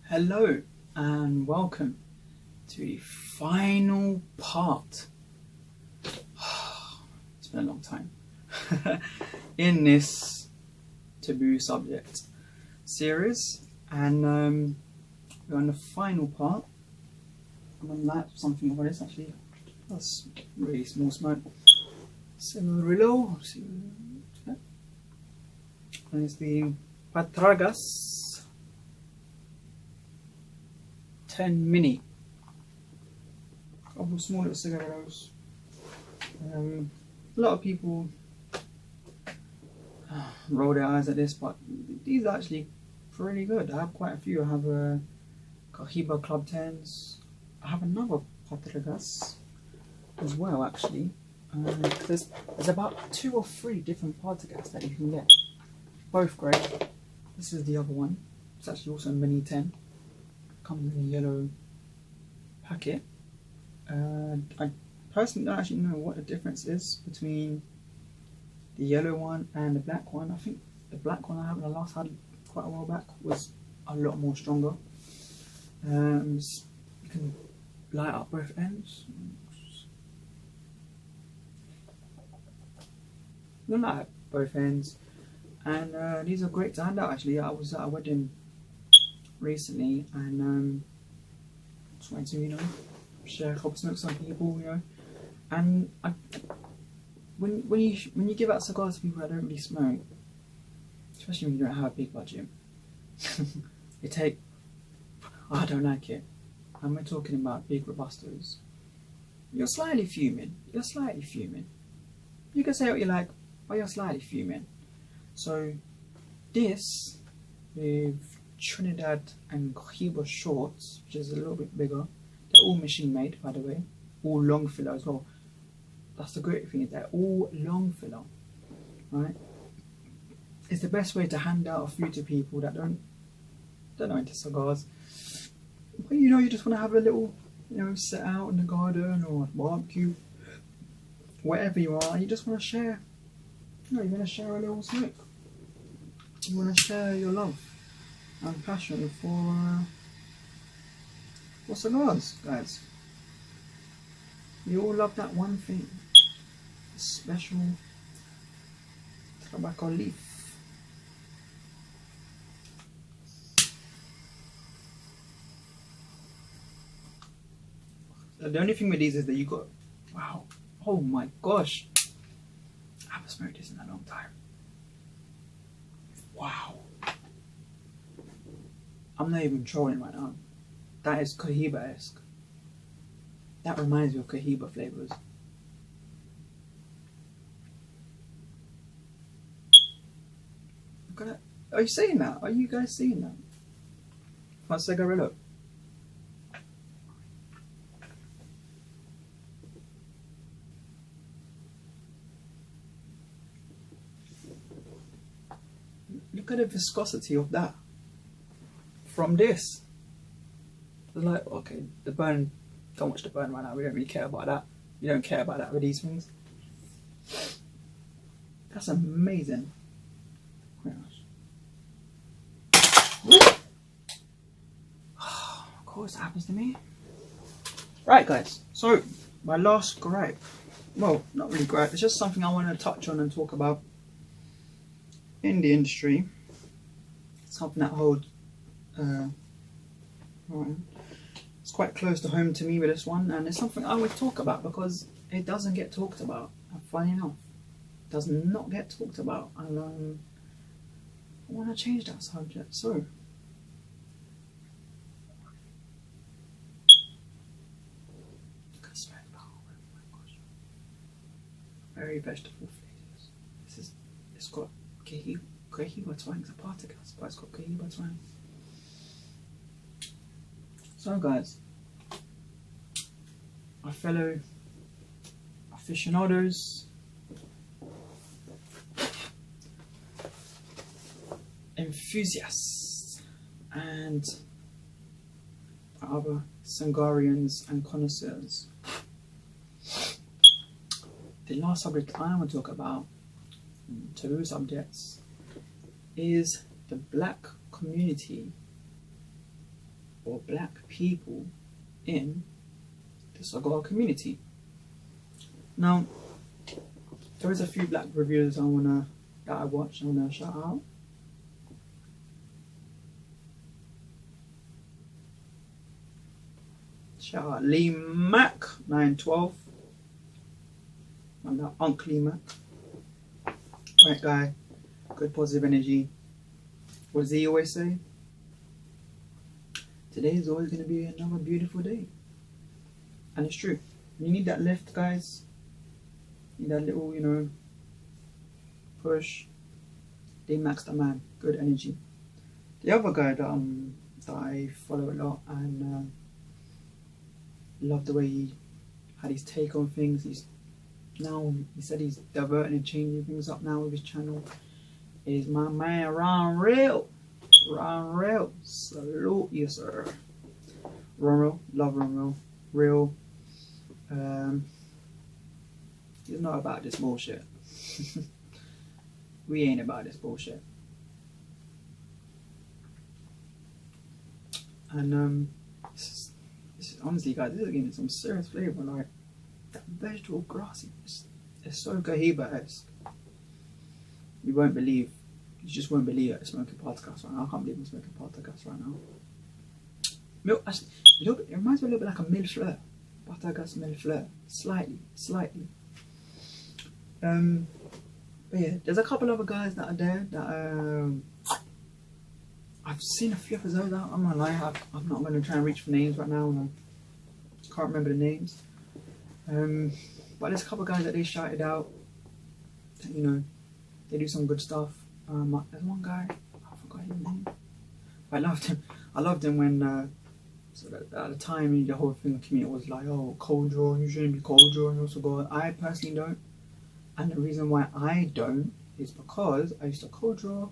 Hello and welcome to the final part. It's been a long time in this Taboo Subject series, and we're on the final part. I'm gonna light something over this actually. That's really small smoke. Cigarillo, and it's the Patragas 10 mini. Couple small little cigarillos. A lot of people roll their eyes at this, but these are actually pretty good. I have quite a few. I have a Cohiba Club 10s. I have another Patragas as well actually. There's about 2 or 3 different Patragas that you can get. Both great. This is the other one. It's actually also a mini 10. Comes in a yellow packet. I personally don't actually know what the difference is between the yellow one and the black one. I think the black one I had quite a while back was a lot more stronger. You can light up both ends. You can light up both ends, and these are great to hand out. Actually, I was at a wedding recently, and just wanted to, share a couple of smokes with some people, And when you give out cigars to people that don't really smoke, especially when you don't have a big budget, you take, I don't like it, and we're talking about big robustos. You're slightly fuming. You can say what you like, but you're slightly fuming. So this with Trinidad and Cohiba shorts, which is a little bit bigger. They're all machine made, by the way, all long filler as well. That's the great thing, is they're all long filler, right? It's the best way to hand out a few to people that don't know into cigars, but you just want to have a little, sit out in the garden or barbecue, wherever you are, and you just want to share. You want to share a little smoke. You want to share your love and passion for cigars, guys. You all love that one thing, a special tobacco leaf. The only thing with these is that you got, wow, oh my gosh, I haven't smoked this in a long time. Wow. I'm not even trolling right now. That is Cohiba-esque. That reminds me of Cohiba flavours. Are you seeing that? Are you guys seeing that? My cigarillo. Look at the viscosity of that. From this. Like, okay, the burn, don't watch the burn right now, we don't really care about that. You don't care about that with these things. That's amazing. Of course that happens to me. Right guys, so my last gripe, well, not really gripe, it's just something I want to touch on and talk about in the industry. Something that holds it's quite close to home to me with this one, and it's something I would talk about because it doesn't get talked about. And funny enough, it does not get talked about, and I want to change that subject. So, very vegetable flavors. It's got Cohiba twang. It's a Patragas, but it's got Cohiba twang. So guys, my fellow aficionados, enthusiasts, and other cigarians and connoisseurs, the last subject I want to talk about, Taboo Subjects, is the black community or black people in the cigar community. Now, there is a few black reviewers that I watch. I wanna shout out. Shout out Lee Mac 912. And that Uncle Lee Mac. Great guy, good positive energy. What does he always say? Today is always going to be another beautiful day. And it's true. You need that lift, guys. You need that little, push. D-Max the man. Good energy. The other guy that I follow a lot and love the way he had his take on things. He said he's diverting and changing things up now with his channel. Is my man Ron Real. Ron Real. Salute you, sir. Ron Real. Love Ron Real. Real. He's not about this bullshit. We ain't about this bullshit. And this is, honestly, guys, this is getting some serious flavour. Like that vegetable grassy. It's so Gahiba-esque. You won't believe. You just won't believe it. Smoking podcast right now. I can't believe I'm smoking podcast right now. Milk. It reminds me a little bit like a mille fleur. Podcast mille fleur. Slightly. But yeah, there's a couple other guys that are there that I've seen a few episodes out. I'm not gonna lie, I'm not gonna try and reach for names right now. I can't remember the names. But there's a couple of guys that they shouted out. That, they do some good stuff. There's one guy, I forgot his name. I loved him when so that at the time the whole thing to me was like, oh, cold draw, you shouldn't be cold drawing your cigar. I personally don't. And the reason why I don't is because I used to cold draw,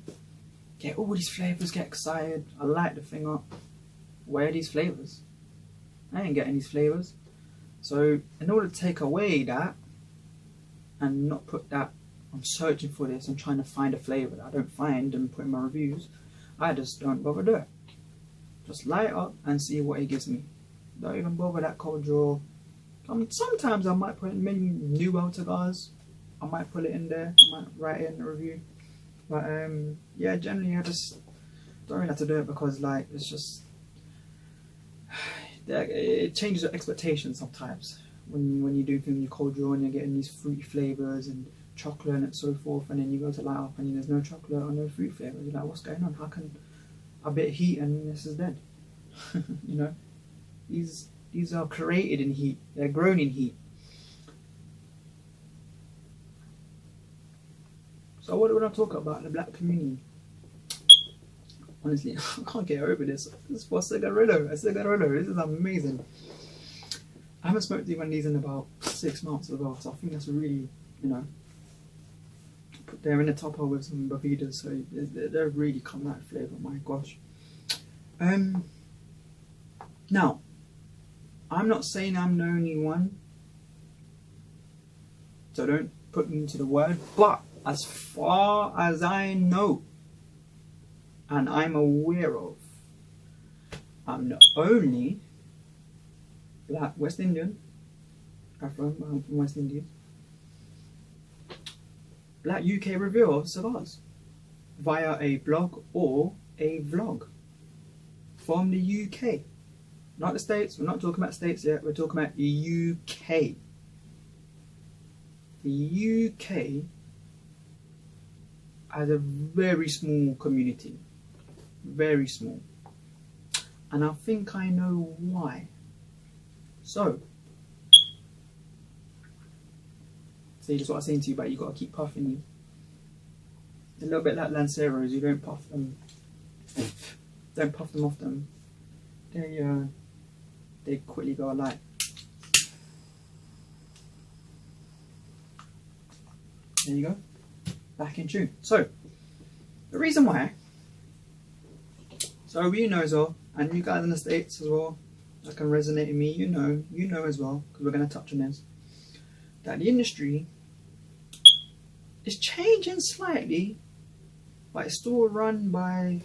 get all these flavours, get excited, I light the thing up. Where are these flavours? I ain't getting these flavours. So in order to take away that and not put that, I'm searching for this and trying to find a flavour that I don't find and put in my reviews, I just don't bother do it. Just light it up and see what it gives me. Don't even bother that cold draw. Sometimes I might put in maybe New World cigars. I might put it in there. I might write it in the review. But yeah, generally I just don't really have to do it because like it's just it changes your expectations sometimes when you do things you cold draw and you're getting these fruity flavours and chocolate and so forth, and then you go to light up and there's no chocolate or no fruit flavour. You're like, what's going on? How can a bit of heat and this is dead? These are created in heat. They're grown in heat. So what do I talk about the black community? Honestly, I can't get over this. This is for Cigarillo. A Cigarillo. This is amazing. I haven't smoked one of these in about 6 months ago, so I think that's really, put there in the topper with some Bavidas, so they're really come out flavour. My gosh. Now, I'm not saying I'm the only one, so don't put me into the word, but as far as I know and I'm aware of, I'm the only black West Indian, I'm from West India, black UK reviewer of cigars via a blog or a vlog from the UK. Not the States, we're not talking about States yet, we're talking about the UK. The UK has a very small community, very small, and I think I know why. So, see, that's what I was saying to you about you got to keep puffing these. A little bit like Lanceros, you don't puff them off them. They quickly go alight. There you go. Back in tune. So, the reason why, so you know as well, and you guys in the States as well, that can resonate with me, you know as well, because we're going to touch on this, that the industry is changing slightly, but it's still run by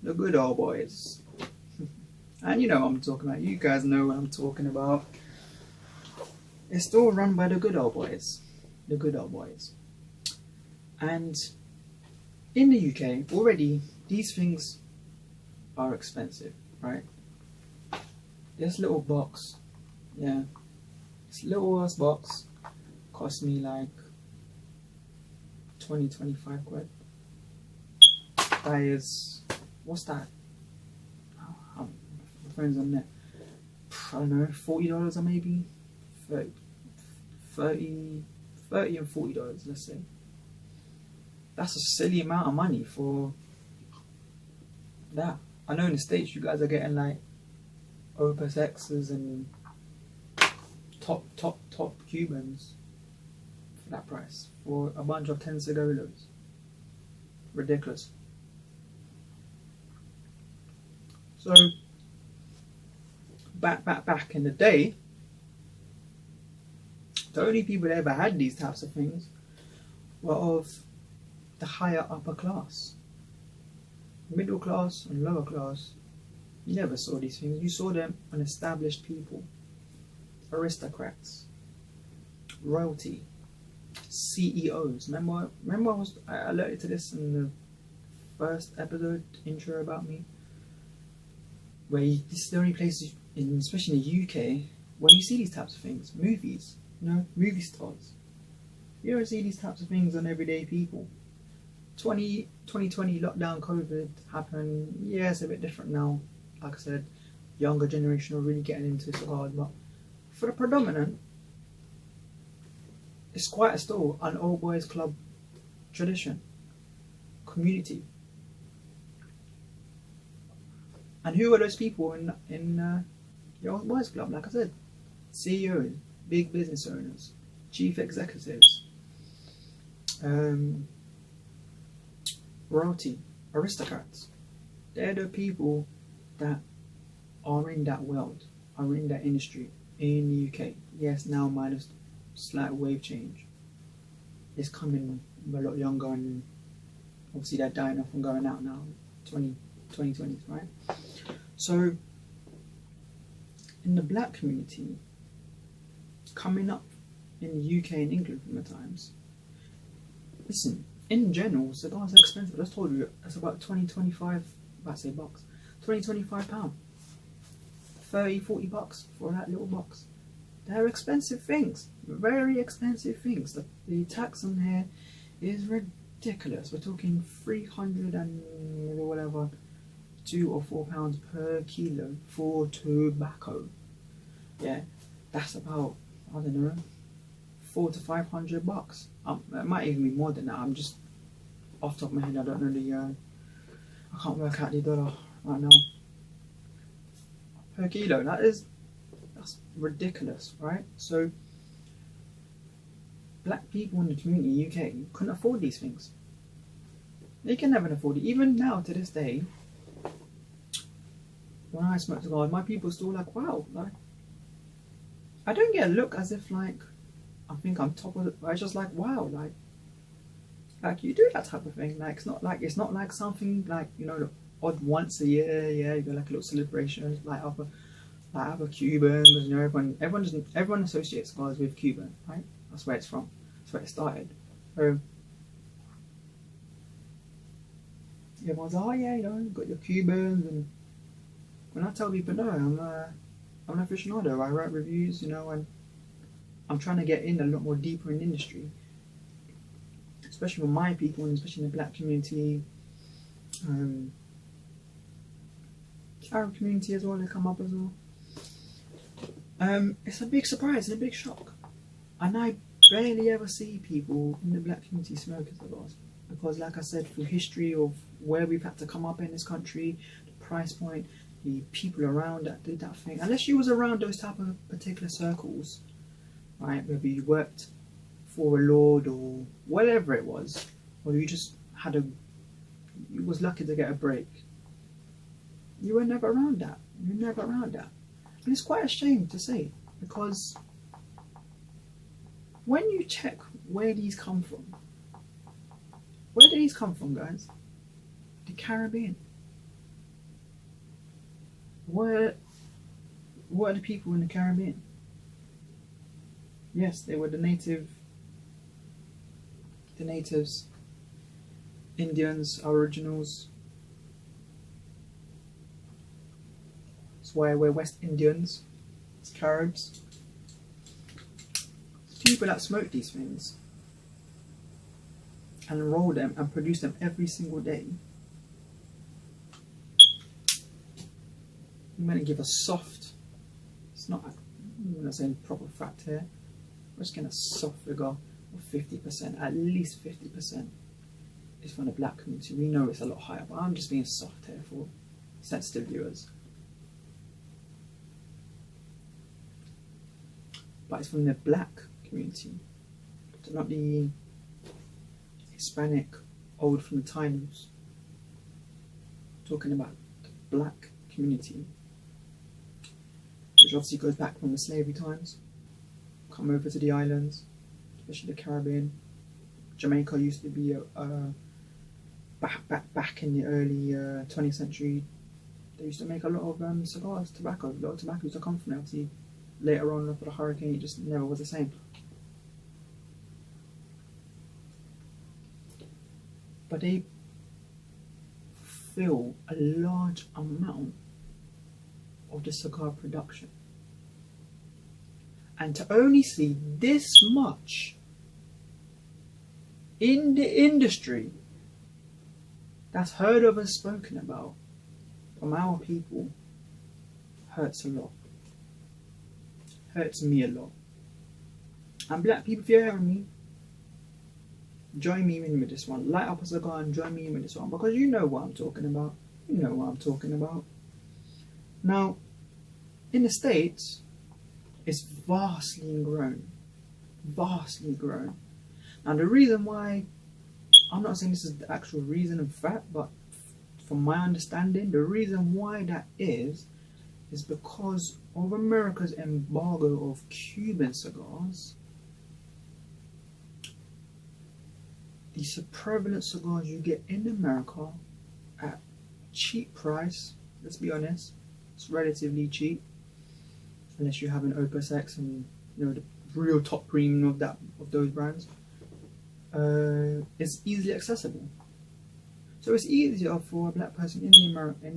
the good old boys. And you know what I'm talking about. You guys know what I'm talking about. It's still run by the good old boys. The good old boys. And in the UK, already, these things are expensive, right? This little box, yeah, this little ass box cost me like 25 quid. That is, what's that? My friends on net, I don't know, $40 or maybe 30 and $40, let's say. That's a silly amount of money for that. I know in the States you guys are getting like Opus X's and top Cubans for that price, for a bunch of 10 cigarillos. Ridiculous. So back in the day, the only people that ever had these types of things were of the higher upper class. Middle class and lower class, you never saw these things. You saw them on established people, aristocrats, royalty, CEOs. Remember I alerted to this in the first episode intro about me, where this is the only place, especially in the UK, where you see these types of things. Movies, you know, movie stars. You don't see these types of things on everyday people. 2020 lockdown, COVID happened. Yeah, it's a bit different now. Like I said, younger generation are really getting into cigars, but for the predominant, it's quite still an old boys club tradition, community. And who are those people in your old boys club? Like I said, CEOs, big business owners, chief executives, royalty, aristocrats. They're the people that are in that world, are in that industry in the UK. Yes, now minus slight wave change. It's coming a lot younger, and obviously they're dying off and going out now, 2020s, right? So in the black community, coming up in the UK and England from the times, listen, in general, cigars are expensive. I just told you, it's about 25, I say bucks, 25 pounds, 40 bucks for that little box. They're expensive things, very expensive things. The tax on here is ridiculous. We're talking 300 and whatever, £2 or £4 per kilo for tobacco. Yeah, that's about, I don't know, 400 to 500 bucks. It might even be more than that. I'm just off the top of my head. I don't know the. I can't work out the dollar right now per kilo. That's ridiculous, right? So black people in the community in the UK couldn't afford these things. They can never afford it. Even now, to this day, when I smoke cigars, my people are still like, wow, like, I don't get a look as if like I think I'm top of it. I just like, wow, like you do that type of thing. Like it's not like something like, you know, the odd once a year. Yeah, you go like a little celebration, like other Cuban, because you know everyone associates cigars with Cuban, right? That's where it's from. That's where it started. So everyone's like, oh yeah, you know, you've got your Cubans, and when I tell people no, I'm an aficionado. I write reviews, you know, and I'm trying to get in a lot more deeper in the industry, especially with my people, and especially in the black community, Arab community as well. They come up as well. It's a big surprise and a big shock, and I barely ever see people in the black community smoking cigars, because, like I said, through history of where we've had to come up in this country, the price point, the people around that did that thing. Unless you was around those type of particular circles, right? Maybe you worked for a lord or whatever it was, or you just you was lucky to get a break. You were never around that. You were never around that. And it's quite a shame to say, because when you check where these come from, where do these come from, guys? The Caribbean. What are the people in the Caribbean? Yes, they were the natives, Indians, Aboriginals. That's why we're West Indians, it's Caribs. It's people that smoke these things and roll them and produce them every single day. I'm going to give a soft, it's not, I'm not saying proper fact here, we're just getting a soft figure of 50%, at least 50% is from the black community. We know it's a lot higher, but I'm just being soft here for sensitive viewers. But it's from the black community, so not the Hispanic, old from the Taínos. Talking about the black community, which obviously goes back from the slavery times, come over to the islands, especially the Caribbean. Jamaica used to be back in the early 20th century. They used to make a lot of cigars, tobacco. A lot of tobacco used to come from there. Obviously, later on after the hurricane, it just never was the same. But they fill a large amount of the cigar production. And to only see this much in the industry that's heard of and spoken about from our people hurts a lot. Hurts me a lot. And black people, if you're hearing me, join me in with this one. Light up a cigar and join me in with this one, because you know what I'm talking about. You know what I'm talking about. Now, in the States, it's vastly grown. Vastly grown. Now, the reason why, I'm not saying this is the actual reason and fact, but from my understanding, the reason why that is because of America's embargo of Cuban cigars. These prevalent cigars you get in America at cheap price, let's be honest, it's relatively cheap, unless you have an Opus X and you know the real top premium of those brands. It's easily accessible. So it's easier for a black person in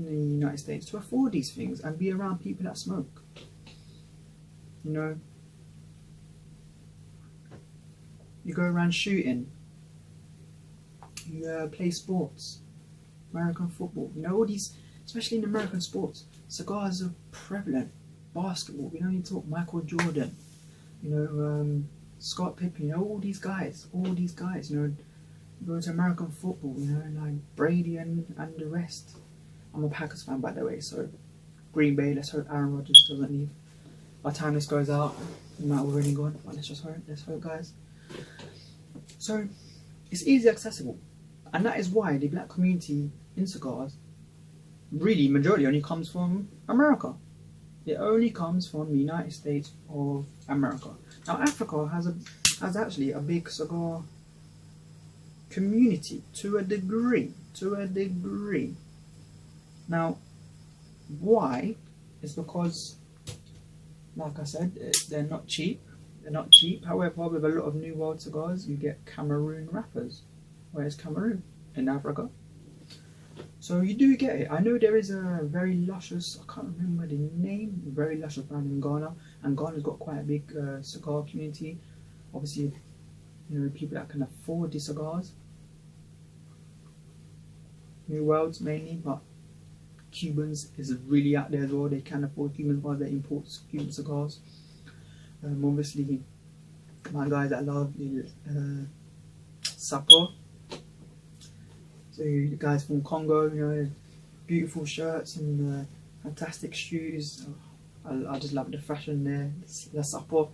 the United States to afford these things and be around people that smoke. You know, you go around shooting, you play sports, American football. You know, all these, especially in American sports, cigars are prevalent. Basketball, we don't need to talk Michael Jordan, you know, Scott Pippen, you know, all these guys, you know. Go to American football, you know, like Brady and the rest. I'm a Packers fan, by the way, so Green Bay, let's hope Aaron Rodgers doesn't leave. By the time this goes out, he might have already gone, but let's hope, guys. So, it's easily accessible, and that is why the black community in cigars, really, majority only comes from America. It only comes from the United States of America. Now, Africa has actually a big cigar community to a degree. Now, why? It's because, like I said, they're not cheap. However, with a lot of New World cigars, you get Cameroon wrappers. Where's Cameroon? In Africa. So you do get it. I know there is a very luscious, I can't remember the name, very luscious brand in Ghana, and Ghana's got quite a big cigar community. Obviously, you know, people that can afford these cigars. New Worlds mainly, but Cubans is really out there as well. They can afford Cuban cigars, they import Cuban cigars. Obviously, my guys that love the Sapo. So the guys from Congo, you know, beautiful shirts and fantastic shoes. I just love the fashion there. The Sapo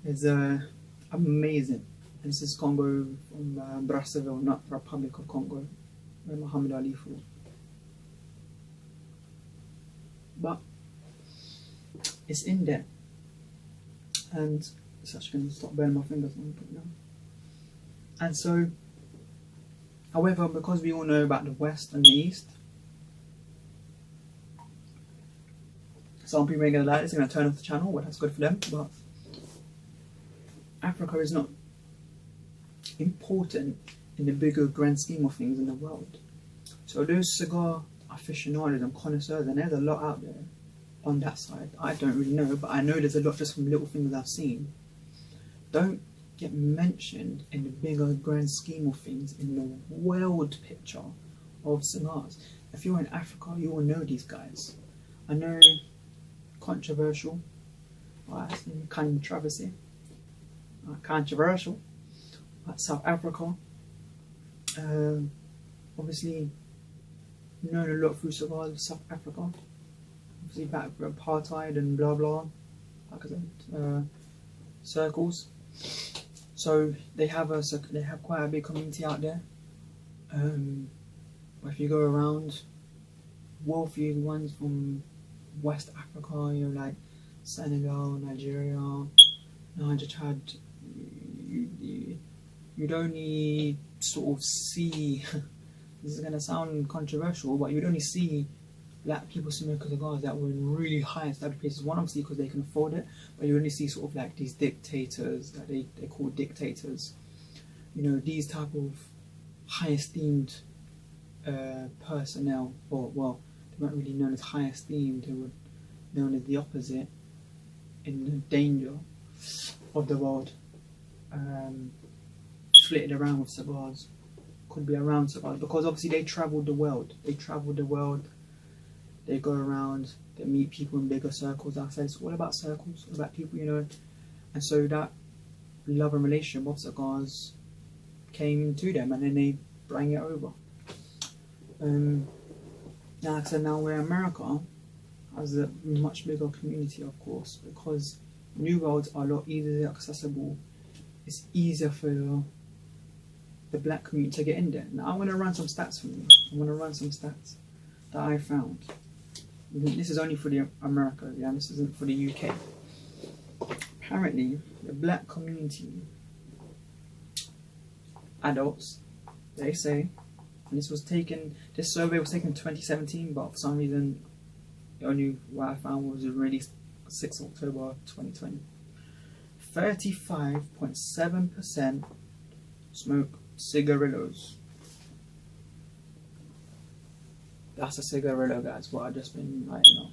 is amazing. And this is Congo from Brazzaville, not Republic of Congo, where Muhammad Ali fought. But it's in there. And it's actually going to stop burning my fingers when I put it down. And so, however, because we all know about the West and the East, Some people ain't gonna like this, they're gonna turn off the channel, well that's good for them, but Africa is not important in the bigger grand scheme of things in the world. So those cigar aficionados and connoisseurs, and there's a lot out there on that side. I don't really know, but I know there's a lot just from little things I've seen. Don't get mentioned in the bigger grand scheme of things in the world picture of cigars. If you're in Africa, you will know these guys. I know, controversial, controversy, controversial, South Africa, obviously known a lot through cigars of South Africa, obviously back for apartheid and blah blah, like I said, circles. So they have quite a big community out there. If you go around, wealthy ones from West Africa, you know, like Senegal, Nigeria, Niger, Chad, you'd only sort of see, this is going to sound controversial, but you'd only see black people smoking cigars that were in really high established places. One, obviously because they can afford it, but you only see sort of like these dictators that they call dictators. You know, these type of high esteemed personnel, or well, they weren't really known as high esteemed, they were known as the opposite, in the danger of the world, flitted around with cigars, could be around cigars, because obviously they travelled the world, they go around, they meet people in bigger circles. Like I said, it's all about circles, all about people, you know, and so that love and relationship of cigars came to them, and then they bring it over. Now, like I said, now where America has a much bigger community, of course, because New Worlds are a lot easier accessible. It's easier for the black community to get in there. Now I'm going to run some stats for you. I'm going to run some stats that I found. This is only for the America, yeah, this isn't for the UK. Apparently, the black community, adults, they say, and this survey was taken in 2017, but for some reason, the only what I found was released 6th October 2020. 35.7% smoke cigarillos. That's a cigarillo, guys, what I've just been writing on.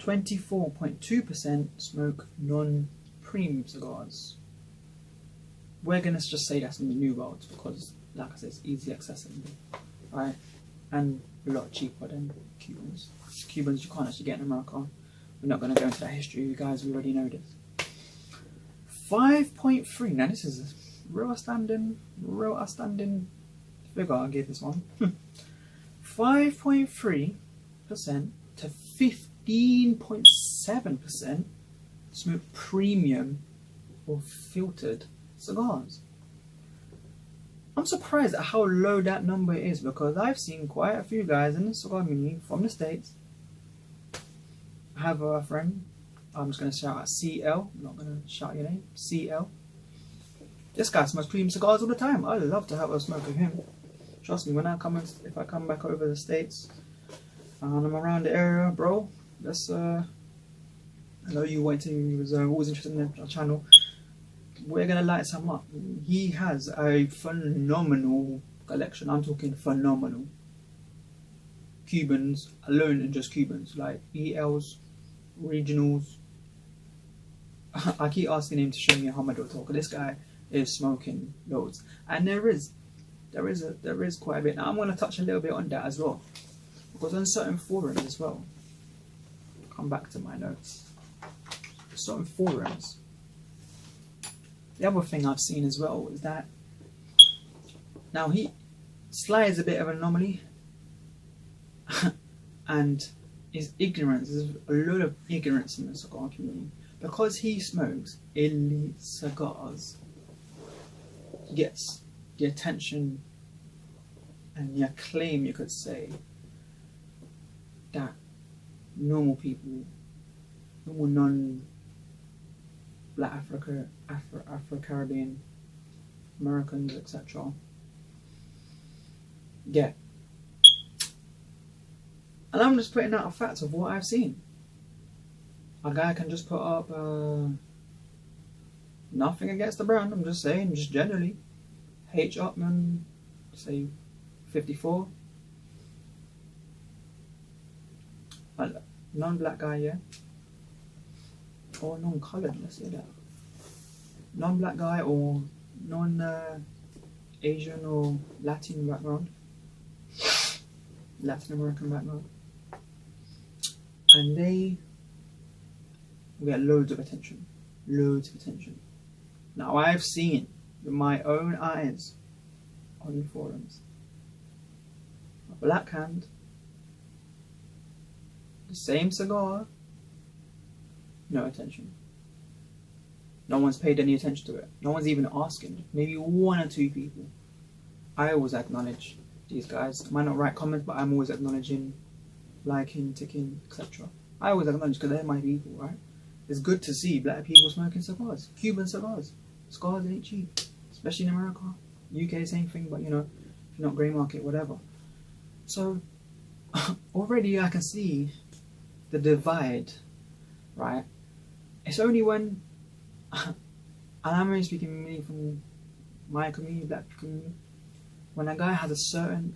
24.2% smoke non-premium cigars. We're going to just say that's in the New World because, like I said, it's easy accessible, right? And a lot cheaper than Cubans. Cubans you can't actually get in America. We're not going to go into that history, you guys, we already know this. 5.3, now this is a real outstanding figure I gave this one. 5.3% to 15.7% smoke premium or filtered cigars. I'm surprised at how low that number is, because I've seen quite a few guys in the cigar community from the States. I have a friend, I'm just going to shout out CL, I'm not going to shout your name, CL. This guy smokes premium cigars all the time. I'd love to have a smoke with him. Trust me, when if I come back over the States and I'm around the area, bro, let's I know you was always interested in the channel. We're gonna light some up. He has a phenomenal collection. I'm talking phenomenal. Cubans alone, and just Cubans, like ELs, regionals. I keep asking him to show me a humidor talk. This guy is smoking loads, and there is quite a bit. Now I'm going to touch a little bit on that as well, because on certain forums as well. Come back to my notes. Certain forums. The other thing I've seen as well is that now Sly is a bit of an anomaly, and his ignorance, there's a lot of ignorance in the cigar community. Because he smokes elite cigars, he gets the attention and the acclaim, you could say, that normal people, normal non-Black Afro-Caribbean, Americans, etc. get. And I'm just putting out a fact of what I've seen. A guy can just put up nothing against the brand, I'm just saying, just generally. H. Upman, say 54. A non-black guy, yeah? Or non-coloured, let's say that. Non-black guy or non-Asian or Latin background. Latin American background. And they get loads of attention. Loads of attention. Now I've seen with my own eyes on the forums a black hand, the same cigar, no attention. No one's paid any attention to it. No one's even asking. Maybe one or two people. I always acknowledge these guys. I might not write comments, but I'm always acknowledging, liking, ticking, etc. I always acknowledge because they're my people, right? It's good to see black people smoking cigars. Cuban cigars. Cigars ain't cheap. Especially in America. UK, same thing, but you know, if you're not grey market, whatever. So, already I can see the divide, right? It's only when, and I'm only speaking mainly from my community, black community, when a guy has a certain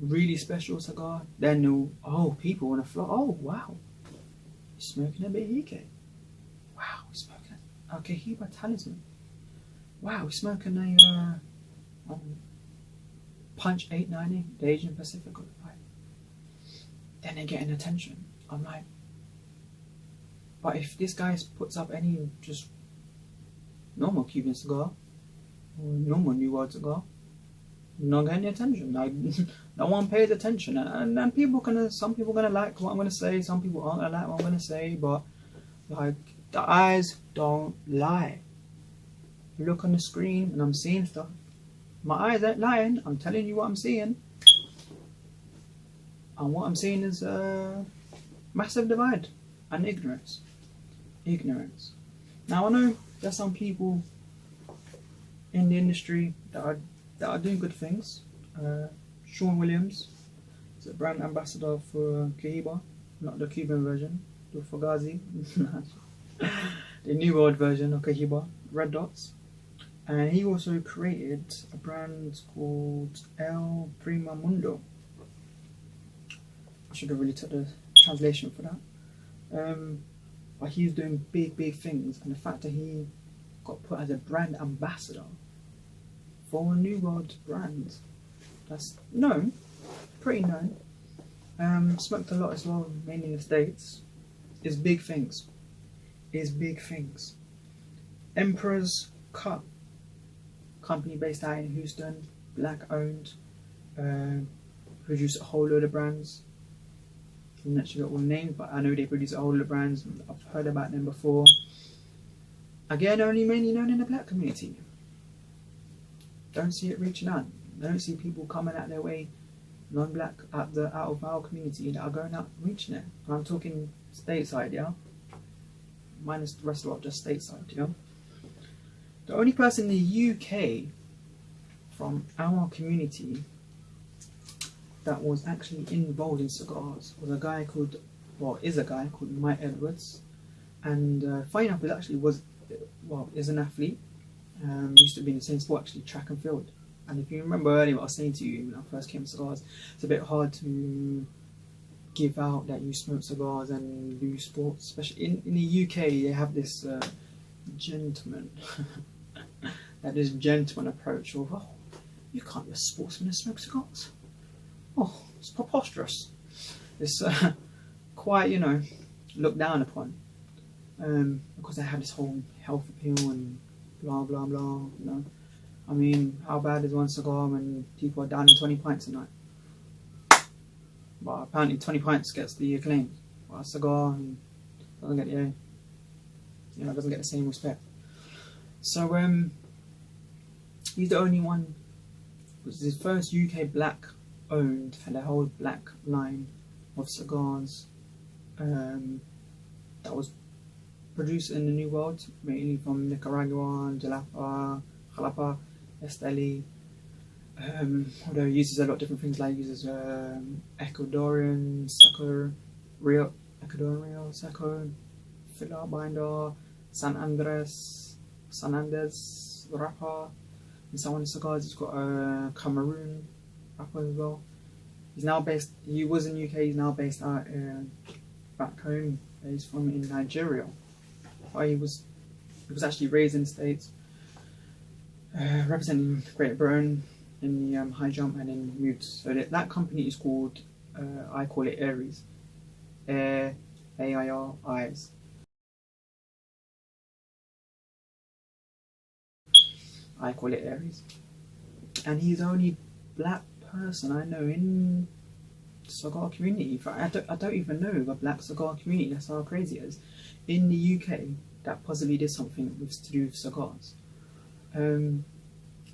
really special cigar, then oh, people want to flock. Oh, wow, he's smoking a Behike. Wow, he's smoking a Cohiba Talisman. Wow, he's smoking a Punch 890, the Asian Pacific, right? Then they're getting attention. I'm like, but if this guy puts up any just normal Cuban cigar or normal New World cigar, not getting attention. Like, no one pays attention, and people some people gonna like what I'm gonna say, some people aren't gonna like what I'm gonna say, but like, the eyes don't lie. You look on the screen and I'm seeing stuff. My eyes ain't lying. I'm telling you what I'm seeing, and what I'm seeing is massive divide and ignorance. Ignorance. Now I know there's some people in the industry that are doing good things. Sean Williams is a brand ambassador for Cohiba, not the Cuban version, the Fugazi, the New World version of Cohiba, Red Dots. And he also created a brand called El Prima Mundo. I should have really took the translation for that. But he's doing big things, and the fact that he got put as a brand ambassador for a New World brand, that's known, pretty known. Smoked a lot as well, mainly in the States. Is big things. Is big things. Emperor's Cut, company based out in Houston, black owned, produce a whole load of brands. I'm not sure all the names, but I know they produce a whole lot of brands. I've heard about them before. Again, only mainly known in the black community. Don't see it reaching out. Don't see people coming out their way, non-black, out of our community, that are going out reaching it. And I'm talking stateside, yeah? Minus the rest of the world, just stateside, yeah? The only person in the UK from our community that was actually involved in cigars was a guy called Mike Edwards, and funny enough, it actually is an athlete. Used to be in the same sport, actually, track and field. And if you remember earlier what I was saying to you when I first came to cigars, it's a bit hard to give out that you smoke cigars and do sports, especially in the UK. They have this gentleman approach of, oh, you can't be a sportsman and smoke cigars. Oh, it's preposterous. It's quite, looked down upon, because they have this whole health appeal and blah blah blah. I mean, how bad is one cigar when people are down in 20 pints a night? But apparently 20 pints gets the acclaim. But a cigar doesn't get doesn't get the same respect. So he's the only one. It was his first UK black owned, had a whole black line of cigars that was produced in the New World, mainly from Nicaragua, Jalapa, Esteli, Although he uses a lot of different things, like he uses Ecuadorian Seco, Ecuadorian Real Seco, Filler Binder, San Andres wrapper. In some of the cigars, he's got a Cameroon wrapper as well. He's now based. He was in UK. He's now based out back home. He's from in Nigeria. But he was actually raised in the States, representing Great Britain in the high jump, and then moved. So that company is called. I call it Aries. AIR eyes. I call it Aries, and he's the only black person I know in the cigar community. I don't even know a black cigar community. That's how crazy it is. In the UK, that possibly did something to do with cigars, and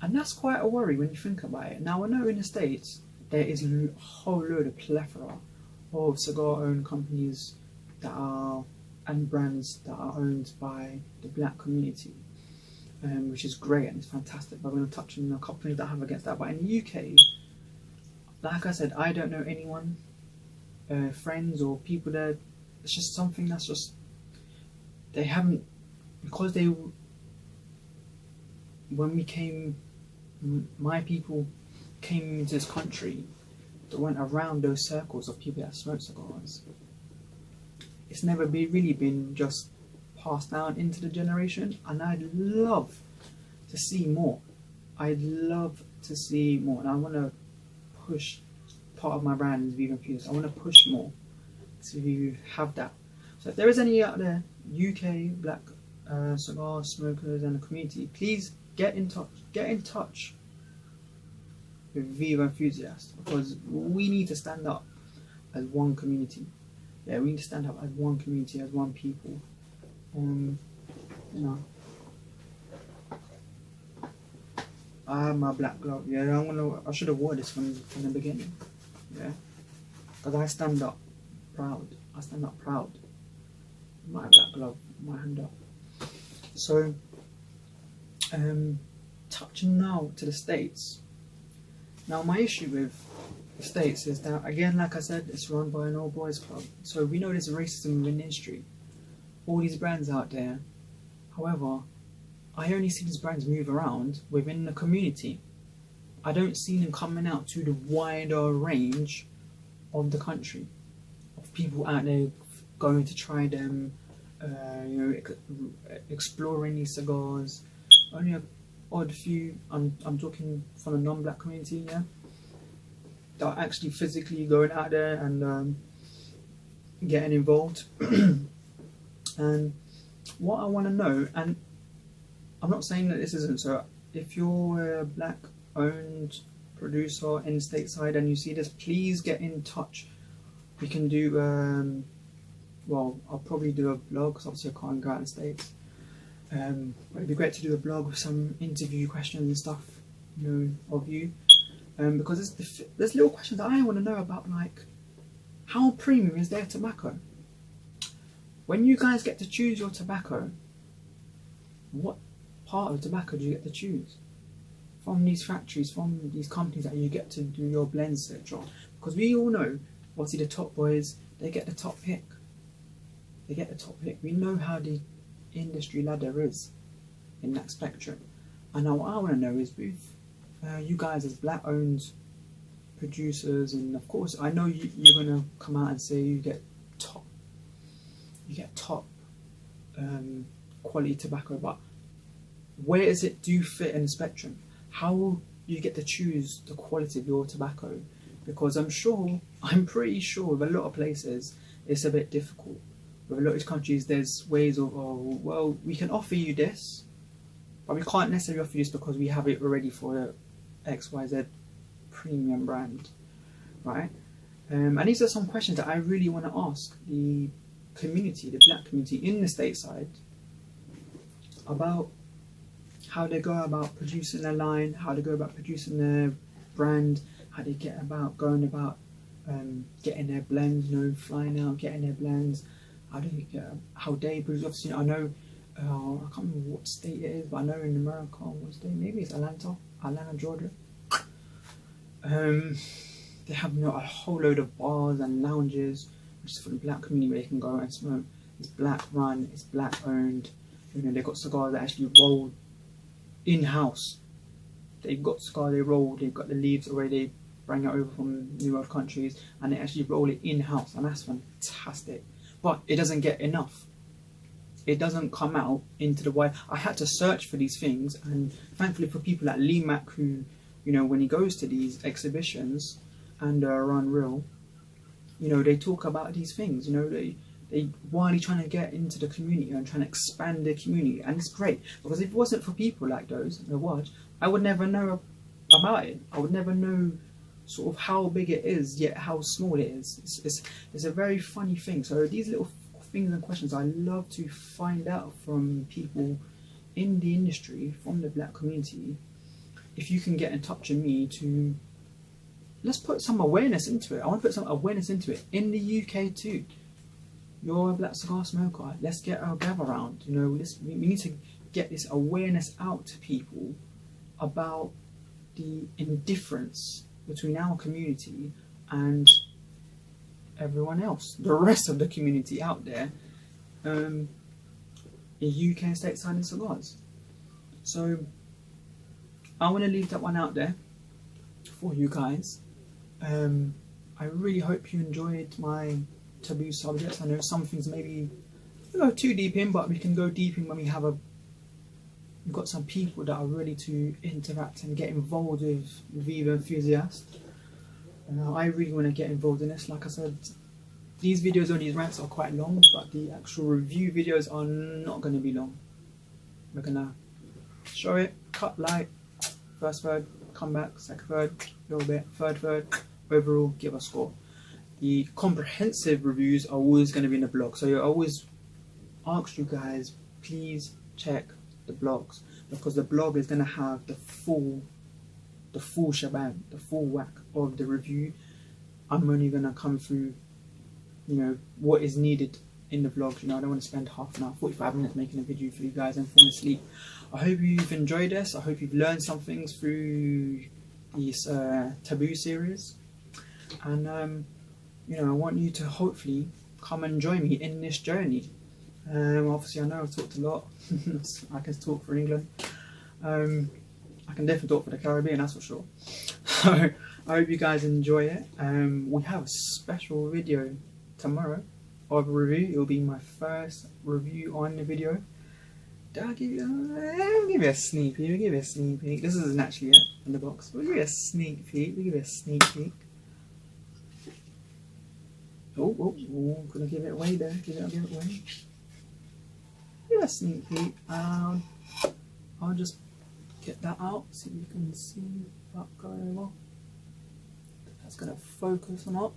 that's quite a worry when you think about it. Now I know in the States there is a whole load of plethora of cigar-owned companies that are and brands that are owned by the black community. Which is great and it's fantastic. But I'm going to touch on a couple of things that I have against that. But in the UK, like I said, I don't know anyone, friends or people there. It's just something that's just, they haven't, because when we came, my people came into this country that went around those circles of people that smoke cigars. It's never really been just passed down into the generation, and I'd love to see more. I'd love to see more, and I want to push. Part of my brand is Viva Infused. I want to push more to have that. So if there is any out there, UK black cigar smokers and the community, please get in touch. Get in touch with Viva Enthusiasts, because we need to stand up as one community. Yeah, we need to stand up as one community, as one people. You know, I have my black glove. Yeah, I should have worn this from the beginning. Yeah, because I stand up proud. I stand up proud. My black glove, my hand up. So, touching now to the States. Now, my issue with the States is that, again, like I said, it's run by an old boys club. So we know there's racism within the industry. All these brands out there. However, I only see these brands move around within the community. I don't see them coming out to the wider range of the country, of people out there going to try them, exploring these cigars. Only an odd few. I'm talking from the non-black community, yeah, that are actually physically going out there and getting involved. And what I want to know, and I'm not saying that this isn't so, if you're a black owned producer in Stateside and you see this, please get in touch. We can do, well, I'll probably do a blog because obviously I can't go out in the States. But it'd be great to do a blog with some interview questions and stuff, you know, of you. Because there's little questions that I want to know about, like, how premium is their tobacco? When you guys get to choose your tobacco, what part of tobacco do you get to choose? From these factories, from these companies that you get to do your blends, etc. Because we all know, obviously the top boys, they get the top pick. They get the top pick. We know how the industry ladder is in that spectrum. And now what I want to know is with you guys as black owned producers, and of course I know you're going to come out and say you get top quality tobacco, but where does it do fit in the spectrum? How do you get to choose the quality of your tobacco? Because I'm pretty sure with a lot of places it's a bit difficult. With a lot of countries there's ways of, oh, well, we can offer you this, but we can't necessarily offer you this because we have it already for XYZ premium brand, right? And these are some questions that I really want to ask the community, the black community in the Stateside, about how they go about producing their line, how they go about producing their brand, how they get about going about getting their blends, you know, flying out, getting their blends, how they produce. Obviously, I know, I can't remember what state it is, but I know in America, what state, maybe it's Atlanta, Georgia. They have a whole load of bars and lounges, which is for the black community where they can go and smoke. It's black run, it's black owned. You know, they've got cigars that actually roll in-house. They've got cigars they roll, they've got the leaves already, they bring it over from New World countries, and they actually roll it in-house, and that's fantastic. But it doesn't get enough. It doesn't come out into the wild. I had to search for these things, and thankfully for people like Lee Mack, who, you know, when he goes to these exhibitions and run real, you know, they talk about these things. You know, they widely trying to get into the community and trying to expand the community, and it's great, because if it wasn't for people like those, I would never know about it. I would never know sort of how big it is, yet how small it is. It's a very funny thing. So these little things and questions I love to find out from people in the industry, from the black community. If you can get in touch with me to, let's put some awareness into it. I want to put some awareness into it in the UK too. You're a black cigar smoker, let's get our gather around. You know, we need to get this awareness out to people about the indifference between our community and everyone else, the rest of the community out there, in UK and stateside and cigars. So I want to leave that one out there for you guys. I really hope you enjoyed my taboo subjects. I know some things maybe we go too deep in, but we can go deep in when we've got some people that are ready to interact and get involved with Viva enthusiasts. I really want to get involved in this. Like I said, these videos on these rants are quite long, but the actual review videos are not going to be long. We're going to show it, cut light, first third, come back, second third, a little bit, third, overall give a score. The comprehensive reviews are always going to be in the blog, so I always ask you guys, please check the blogs, because the blog is going to have the full shebang, the full whack of the review. I'm only going to come through, you know, what is needed in the vlog. You know, I don't want to spend half an hour, 45 minutes making a video for you guys and fall asleep. I hope you've enjoyed this. I hope you've learned some things through this Taboo series, and you know, I want you to hopefully come and join me in this journey. Obviously I know I've talked a lot. I can talk for England. I can definitely talk for the Caribbean, that's for sure. So I hope you guys enjoy it. We have a special video tomorrow of a review. It will be my first review on the video. I'll give you a sneak peek. We'll give you a sneak peek. This isn't actually it in the box. We'll give you a sneak peek. We'll give you a sneak peek. Oh, gonna give it away there. Give it away. Give a sneak peek. I'll just get that out so you can see that going on. That's gonna focus or not.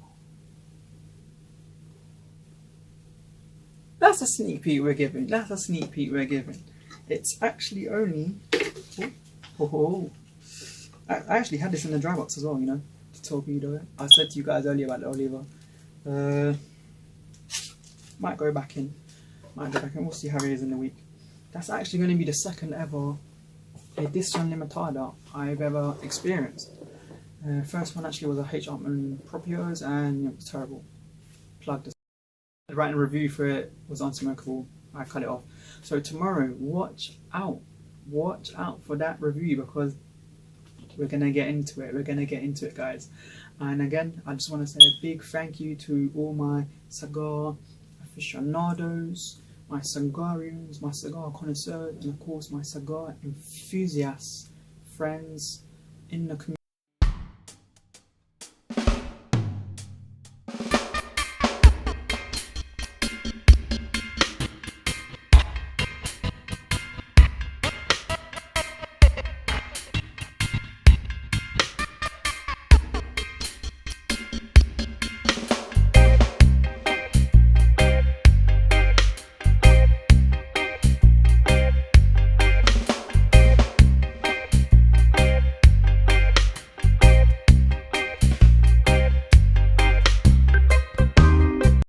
That's a sneak peek we're giving. That's a sneak peek we're giving. It's actually only. I actually had this in the dry box as well, you know, to torpedo it. I said to you guys earlier about the Oliver. Might go back in. We'll see how it is in the week. That's actually going to be the second ever edition limitada I've ever experienced. First one actually was a H. Upman Propios, and it was terrible. Plugged it. Writing a review for it was unsmokable. I cut it off. So tomorrow, watch out for that review, because we're gonna get into it. We're gonna get into it, guys. And again, I just want to say a big thank you to all my cigar aficionados, my cigarians, my cigar connoisseurs, and of course my cigar enthusiasts, friends in the community.